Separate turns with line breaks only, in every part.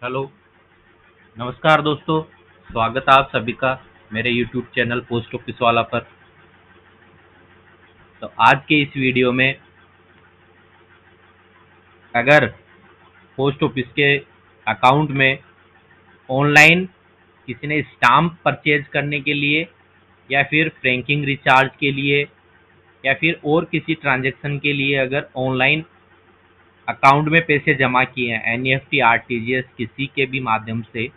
Hello, नमस्कार दोस्तों। स्वागत है आप सभी का मेरे यूट्यूब चैनल पोस्ट ऑफिस वाला पर। तो आज के इस वीडियो में अगर पोस्ट ऑफिस के अकाउंट में ऑनलाइन किसी ने स्टाम्प परचेज करने के लिए या फिर फ्रैंकिंग रिचार्ज के लिए या फिर और किसी ट्रांजैक्शन के लिए अगर ऑनलाइन अकाउंट में पैसे जमा किए हैं एनईएफटी आरटीजीएस किसी के भी माध्यम से,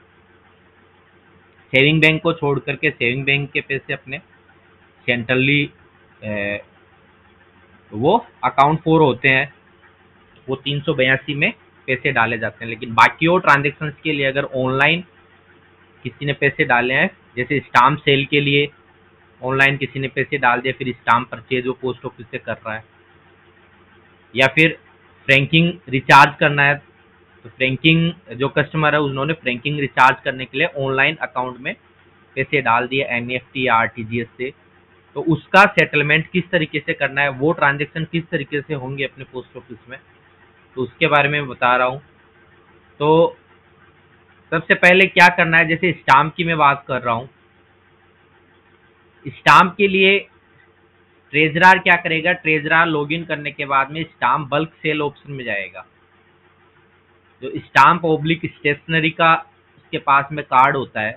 सेविंग बैंक को छोड़ करके सेविंग बैंक के पैसे अपने सेंट्रली वो अकाउंट 4 होते हैं, वो 382 में पैसे डाले जाते हैं। लेकिन बाकी और ट्रांजेक्शन्स के लिए अगर ऑनलाइन किसी ने पैसे डाले हैं, जैसे स्टाम्प सेल के लिए ऑनलाइन किसी ने पैसे डाल दिए, फिर स्टाम्प परचेज वो पोस्ट ऑफिस से कर रहा है, या फिर फ्रैंकिंग रिचार्ज करना है, तो फ्रैंकिंग जो कस्टमर है उन्होंने फ्रैंकिंग रिचार्ज करने के लिए ऑनलाइन अकाउंट में पैसे डाल दिए एनईएफटी या आरटीजीएस से, तो उसका सेटलमेंट किस तरीके से करना है, वो ट्रांजेक्शन किस तरीके से होंगे अपने पोस्ट ऑफिस में, तो उसके बारे में बता रहा हूँ। तो सबसे पहले क्या करना है, जैसे स्टाम्प की मैं बात कर रहा हूँ, स्टाम्प के लिए ट्रेजरार क्या करेगा, ट्रेजरार लॉगिन करने के बाद में स्टाम्प बल्क सेल ऑप्शन में जाएगा। जो स्टाम्प ओब्लिक स्टेशनरी का उसके पास में कार्ड होता है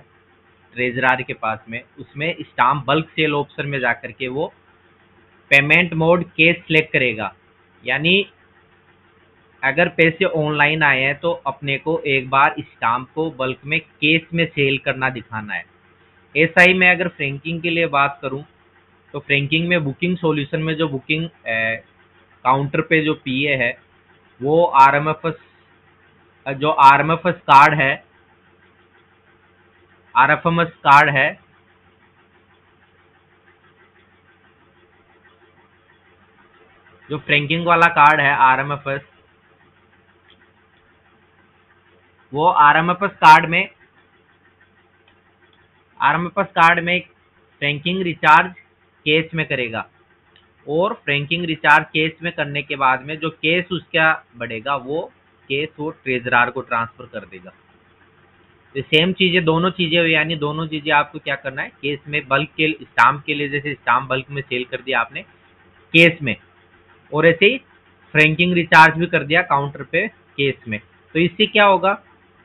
ट्रेजरार के पास में, उसमें स्टाम्प बल्क सेल ऑप्शन में जाकर के वो पेमेंट मोड केस सिलेक्ट करेगा। यानी अगर पैसे ऑनलाइन आए हैं तो अपने को एक बार स्टाम्प को बल्क में केस में सेल करना दिखाना है। ऐसा ही मैं अगर फ्रैंकिंग के लिए बात करूं, तो फ्रैंकिंग में बुकिंग सॉल्यूशन में जो बुकिंग काउंटर पे जो पीए है, वो आरएमएफएस जो आरएमएफएस कार्ड है, आरएफएमएस कार्ड है, जो फ्रैंकिंग वाला कार्ड है आरएमएफएस, वो आरएमएफएस कार्ड में फ्रैंकिंग रिचार्ज केस में करेगा, और फ्रैंकिंग रिचार्ज केस में करने के बाद में जो केस उसका बढ़ेगा वो केस वो ट्रेजरार को ट्रांसफर कर देगा। तो सेम चीजें दोनों चीजें, यानी दोनों चीजें आपको क्या करना है, केस में बल्क के स्टाम्प के लिए जैसे स्टाम्प बल्क में सेल कर दिया आपने केस में, और ऐसे ही फ्रैंकिंग रिचार्ज भी कर दिया काउंटर पे केस में। तो इससे क्या होगा,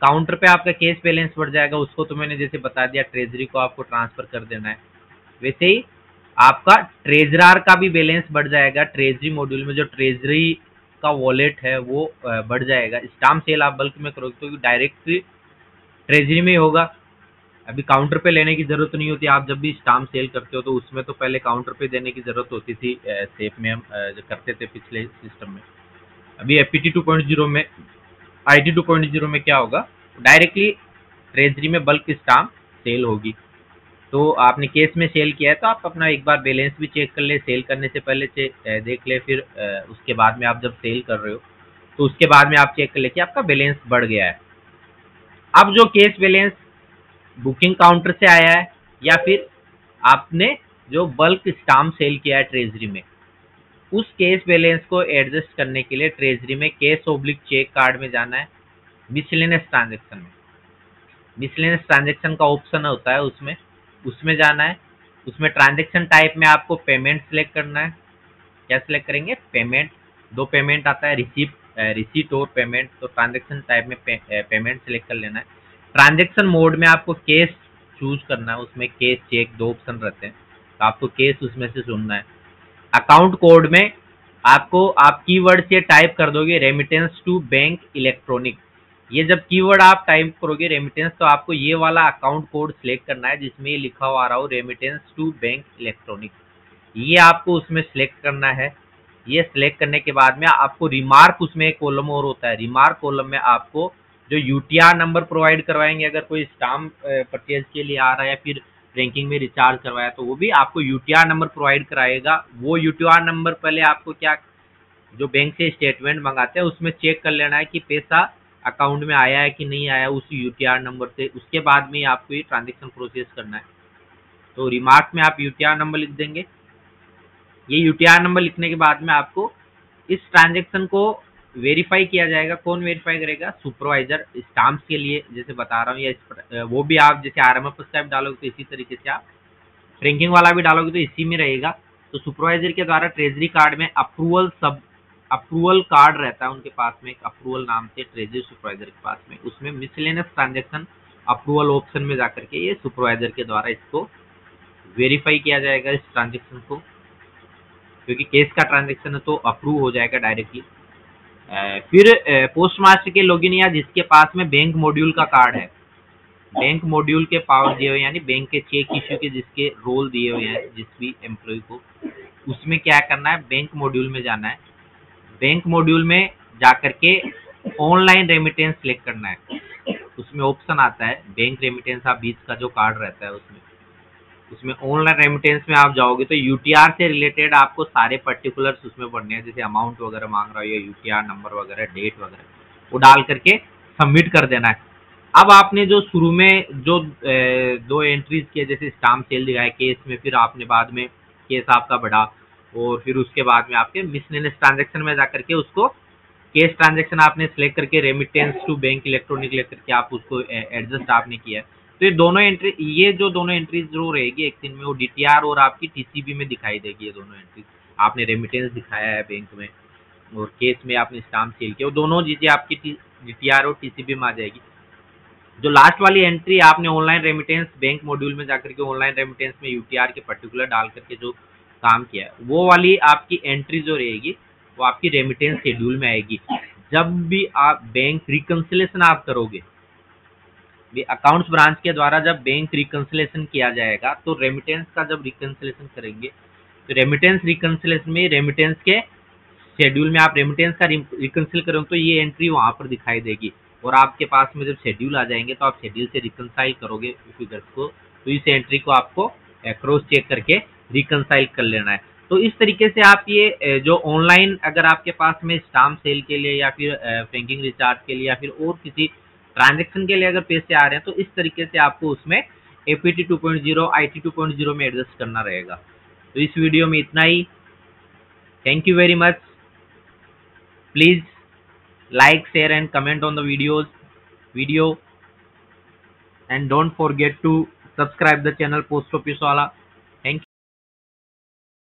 काउंटर पे आपका केस बैलेंस बढ़ जाएगा, उसको तो मैंने जैसे बता दिया ट्रेजरी को आपको ट्रांसफर कर देना है, वैसे ही आपका ट्रेजरार का भी बैलेंस बढ़ जाएगा। ट्रेजरी मॉड्यूल में जो ट्रेजरी का वॉलेट है वो बढ़ जाएगा। स्टाम्प सेल आप बल्क में करोगे तो डायरेक्ट ट्रेजरी में ही होगा, अभी काउंटर पे लेने की जरूरत नहीं होती। आप जब भी स्टाम्प सेल करते हो तो उसमें तो पहले काउंटर पे देने की जरूरत होती थी, सेफ में हम जो करते थे पिछले सिस्टम में। अभी एपीटी 2.0 में, आईटी 2.0 में क्या होगा, डायरेक्टली ट्रेजरी में बल्क स्टाम्प सेल होगी। तो आपने केस में सेल किया है तो आप अपना एक बार बैलेंस भी चेक कर ले, सेल करने से पहले देख ले, फिर उसके बाद में आप जब सेल कर रहे हो तो उसके बाद में आप चेक कर ले कि आपका बैलेंस बढ़ गया है। अब जो केस बैलेंस बुकिंग काउंटर से आया है या फिर आपने जो बल्क स्टाम्प सेल किया है ट्रेजरी में, उस केस बैलेंस को एडजस्ट करने के लिए ट्रेजरी में केस ओब्लिक चेक कार्ड में जाना है। मिसलेनियस ट्रांजेक्शन में मिसलेनियस ट्रांजेक्शन का ऑप्शन होता है, उसमें जाना है। उसमें ट्रांजेक्शन टाइप में आपको पेमेंट सेलेक्ट करना है। क्या सेलेक्ट करेंगे, पेमेंट। दो पेमेंट आता है, रिसीट और पेमेंट। तो ट्रांजेक्शन टाइप में पेमेंट सेलेक्ट कर लेना है। ट्रांजेक्शन मोड में आपको केस चूज करना है, उसमें केस चेक दो ऑप्शन रहते हैं, तो आपको केस उसमें से चुनना है। अकाउंट कोड में आपको आप कीवर्ड से टाइप कर दोगे रेमिटेंस टू बैंक इलेक्ट्रॉनिक। ये जब कीवर्ड आप टाइप करोगे रेमिटेंस, तो आपको ये वाला अकाउंट कोड सिलेक्ट करना है जिसमें ये लिखा हुआ आ रहा हो रेमिटेंस टू बैंक इलेक्ट्रॉनिक। ये आपको उसमें सिलेक्ट करना है। ये सिलेक्ट करने के बाद में आपको रिमार्क, उसमें एक कॉलम और होता है, रिमार्क कॉलम में आपको जो यूटीआर नंबर प्रोवाइड करवाएंगे, अगर कोई स्टाम्प परचेज के लिए आ रहा है या फिर बैंकिंग में रिचार्ज करवाया तो वो भी आपको यूटीआर नंबर प्रोवाइड कराएगा। वो यूटीआर नंबर पहले आपको क्या, जो बैंक से स्टेटमेंट मंगाते हैं उसमें चेक कर लेना है कि पैसा अकाउंट में आया है कि नहीं आया उस यूटीआर नंबर से। उसके बाद में आपको ये ट्रांजेक्शन प्रोसेस करना है। तो रिमार्क में आप यूटीआर नंबर लिख देंगे। ये यूटीआर नंबर लिखने के बाद में आपको इस ट्रांजेक्शन को वेरीफाई किया जाएगा। कौन वेरीफाई करेगा? सुपरवाइजर। स्टाम्प्स के लिए जैसे बता रहा हूँ, या वो भी आप जैसे RMF टाइप डालोगे तो इसी तरीके से आप फ्रैंकिंग वाला भी डालोगे तो इसी में रहेगा। तो सुपरवाइजर के द्वारा ट्रेजरी कार्ड में अप्रूवल कार्ड रहता है उनके पास में, एक अप्रूवल नाम से ट्रेजरी सुपरवाइजर के पास में, उसमें मिसलेनियस ट्रांजेक्शन अप्रूवल ऑप्शन में जाकर के ये सुपरवाइजर के द्वारा इसको वेरीफाई किया जाएगा इस ट्रांजेक्शन को, क्योंकि केस का ट्रांजेक्शन है तो अप्रूव हो जाएगा डायरेक्टली। फिर पोस्ट मास्टर के लॉगिन या जिसके पास में बैंक मॉड्यूल का कार्ड है, बैंक मॉड्यूल के पावर दिए हुए यानी बैंक के चेक इश्यू के जिसके रोल दिए हुए हैं जिस भी एम्प्लॉय को, उसमें क्या करना है? बैंक मॉड्यूल में जाना है। बैंक मॉड्यूल में जाकर के ऑनलाइन रेमिटेंस सिलेक्ट करना है। उसमें ऑप्शन आता है बैंक रेमिटेंस, आप बीच का जो कार्ड रहता है उसमें ऑनलाइन रेमिटेंस में आप जाओगे तो यूटीआर से रिलेटेड आपको सारे पर्टिकुलर्स उसमें पढ़ने हैं, जैसे अमाउंट वगैरह मांग रहा है या यूटीआर नंबर वगैरह, डेट वगैरह, वो डाल करके सबमिट कर देना है। अब आपने जो शुरू में जो 2 एंट्रीज किए, जैसे स्टाम्प सेल दिखाया केस में, फिर आपने बाद में केस आपका बढ़ा और फिर उसके बाद में आपके मिसलेनियस ट्रांजेक्शन में जाकर के उसको केस ट्रांजेक्शन आपने सिलेक्ट करके रेमिटेंस टू बैंक इलेक्ट्रॉनिक लेकर के आप उसको एडजस्ट आपने किया है। तो ये जो दोनों एंट्रीज जो रहेगी एक दिन में, वो डीटीआर और आपकी टीसीबी में दिखाई देगी। ये दोनों एंट्रीज आपने रेमिटेंस दिखाया है बैंक में और केस में आपने स्टाम्प सेल किया, वो दोनों चीजें आपकी डीटीआर और टीसीबी में आ जाएगी। जो लास्ट वाली एंट्री आपने ऑनलाइन रेमिटेंस बैंक मॉड्यूल में जाकर के ऑनलाइन रेमिटेंस में यूटीआर के पर्टिकुलर डाल करके जो काम किया है, वो वाली आपकी एंट्री जो रहेगी वो आपकी रेमिटेंस शेड्यूल में आएगी। जब भी आप बैंक रिकंसिलेशन आप करोगे, अकाउंट्स ब्रांच के द्वारा जब बैंक रिकंसिलेशन किया जाएगा, तो रेमिटेंस का जब रिकंसिलेशन करेंगे तो रेमिटेंस रिकंसिलेशन में रेमिटेंस के शेड्यूल में आप रेमिटेंस का रिकंसिल करोगे तो ये एंट्री वहां पर दिखाई देगी, और आपके पास में जब शेड्यूल आ जाएंगे तो आप शेड्यूल से रिकंसाइल करोगे फिगर्स को, तो इस एंट्री को आपको क्रॉस चेक करके रिकंसाइल कर लेना है। तो इस तरीके से आप ये जो ऑनलाइन अगर आपके पास में स्टाम्प सेल के लिए या फिर फ्रैंकिंग रिचार्ज के लिए या फिर और किसी ट्रांजेक्शन के लिए अगर पैसे आ रहे हैं, तो इस तरीके से आपको उसमें APT 2.0 IT 2.0 में एडजस्ट करना रहेगा। तो इस वीडियो में इतना ही। Thank you very much. Please like, share and comment on the video, and don't forget to subscribe the channel Post Office Wala.